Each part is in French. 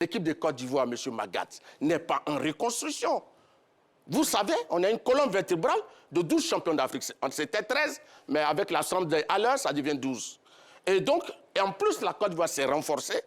L'équipe de Côte d'Ivoire, M. Magat, n'est pas en reconstruction. Vous savez, on a une colonne vertébrale de 12 champions d'Afrique. C'était 13, mais avec la somme des Haller, ça devient 12. Et donc, et en plus, la Côte d'Ivoire s'est renforcée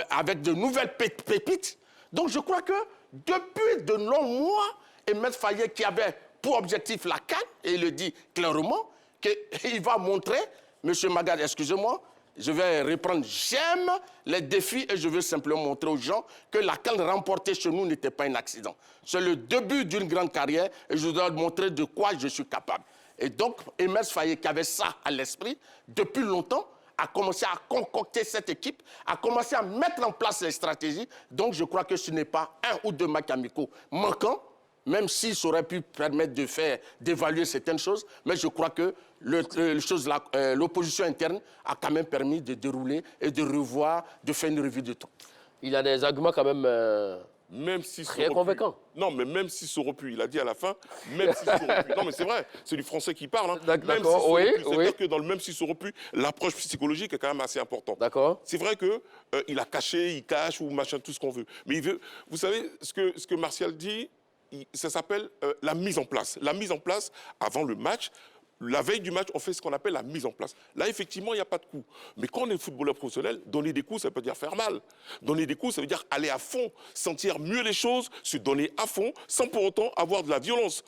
avec de nouvelles pépites. Donc, je crois que depuis de longs mois, Ahmed Fayet, qui avait pour objectif la CAN, et il le dit clairement, qu'il va montrer, M. Magat, excusez-moi, je vais reprendre, j'aime les défis et je veux simplement montrer aux gens que la CAN remportée chez nous n'était pas un accident. C'est le début d'une grande carrière et je dois montrer de quoi je suis capable. Et donc, Ahmed Fayet, qui avait ça à l'esprit depuis longtemps, a commencé à concocter cette équipe, a commencé à mettre en place les stratégies. Donc, je crois que ce n'est pas un ou deux matchs amicaux manquants, même si ça aurait pu permettre d'évaluer certaines choses, mais je crois que l'opposition interne a quand même permis de dérouler et de revoir, de faire une revue de temps. Il a des arguments quand même, même si très convaincants. Non, mais même si ça aurait pu, il a dit à la fin, même si ça aurait pu. Non, mais c'est vrai, c'est du français qui parle. Hein. D'accord, oui, C'est-à-dire que dans le même si ça aurait pu, l'approche psychologique est quand même assez importante. D'accord. C'est vrai que il a caché, il cache ou machin, tout ce qu'on veut. Mais il veut, vous savez, ce que Martial dit, ça s'appelle la mise en place. La mise en place avant le match. La veille du match, on fait ce qu'on appelle la mise en place. Là, effectivement, il n'y a pas de coup. Mais quand on est footballeur professionnel, donner des coups, ça veut dire faire mal. Donner des coups, ça veut dire aller à fond, sentir mieux les choses, se donner à fond, sans pour autant avoir de la violence.